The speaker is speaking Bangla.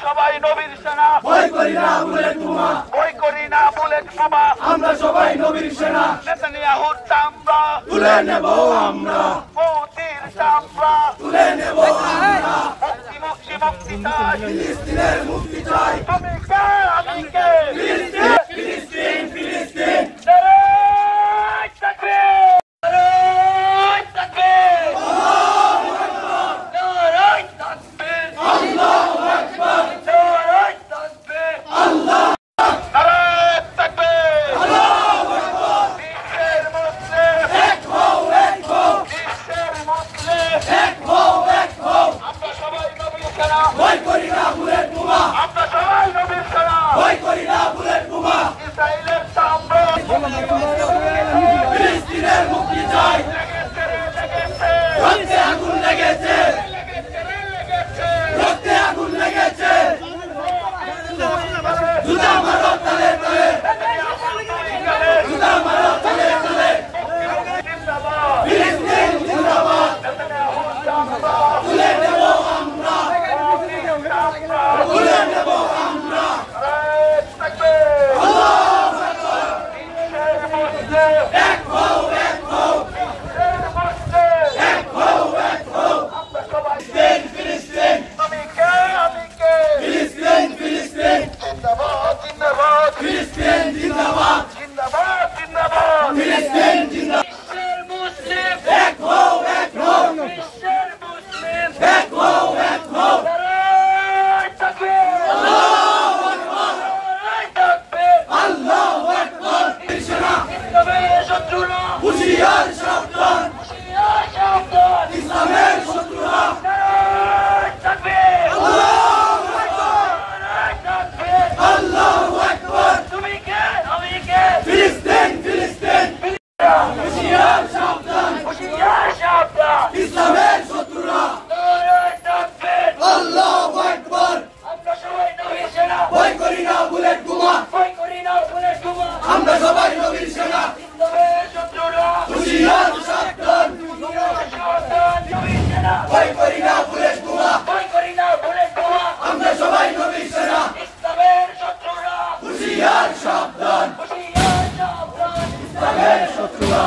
সবাই নবীর সেনা, ভয় করি না বুলেট বোমা, ভয় করি না বুলেট বোমা, আমরা সবাই নবীর সেনা। নেতানিয়াহুর চামড়া তুলে নেব আমরা, মোদির চামড়া তুলে নেব আমরা। মুক্তি মুক্তি মুক্তি চাই, ফিলিস্তিনের মুক্তি চাই। তুমি কে আমি কে, ফিলিস্তিন ফিলিস্তিন ফিলিস্তিন। নারায়ে তাকবীর, নারায়ে তাকবীর, আল্লাহু আকবার, নারায়ে তাকবীর, আল্লাহু আকবার, নারায়ে তাকবীর, আল্লাহ, নারায়ে তাকবীর, আল্লাহু আকবার। বিশ্বের মুসলিম এক হও, এক হও, বিশ্বের মুসলিম এক হও, এক হও। আমরা সবাই নবীর সেনা, ভয় করি না বুলেট বোমা, আমরা সবাই নবীর সেনা, ভয় করি না বুলেট বোমা। ইসরায়েলের চামড়া ফিলিস্তিনের মুক্তি চাই। রক্তে আগুন লেগেছে, রক্তে আগুন লেগেছে। জুতা মারো তালে তালে, জুতা মারো তালে তালে। ফিলিস্তিন জিন্দাবাদ, তুলে নেব আমরা, তুলে নেব আমরা। আল্লাহু আকবার, এক হও, এক হও, এক হও, এক হও। ফিলিস্তিন ফিলিস্তিন, আমি কে আমি কে, ফিলিস্তিন ফিলিস্তিন। জিন্দাবাদ জিন্দাবাদ, ফিলিস্তিন জিন্দাবাদ, জিন্দাবাদ জিন্দাবাদ, ফিলিস্তিন জিন্দাবাদ। বিশ্বের মুসলিম এক হও, এক হও, বিশ্বের মুসলিম এক হও, এক হও। নারায়ে তাকবীর, আল্লাহু আকবার, নারায়ে তাকবীর, আল্লাহু আকবার। ইসলামের শত্রুরা হুঁশিয়ার সাবধান, হুঁশিয়ার সাবধান, ইসলামের শত্রুরা। নারায়ে তাকবীর, আল্লাহু আকবার, নারায়ে তাকবীর, আল্লাহু আকবার। তুমি কে আমি কে, ফিলিস্তিন ফিলিস্তিন। হুঁশিয়ার সাবধান, হুঁশিয়ার সাবধান, ইসলামের শত্রুরা। নারায়ে তাকবীর, আল্লাহু আকবার। আমরা সবাই নবীর সেনা, ভয় করি না বুলেট বোমা, ভয় করি না বুলেট বোমা, আমরা সবাই নবীর সেনা। ইসলামের শত্রুরা হুঁশিয়ার সাবধান, হুঁশিয়ার সাবধান, নবীর সেনা। ভয় করি না বুলেট বোমা, ভয় করি না বুলেট বোমা, আমরা সবাই নবীর সেনা। ইসলামের শত্রুরা হুঁশিয়ার সাবধান, হুঁশিয়ার সাবধান, ইসলামের শত্রুরা।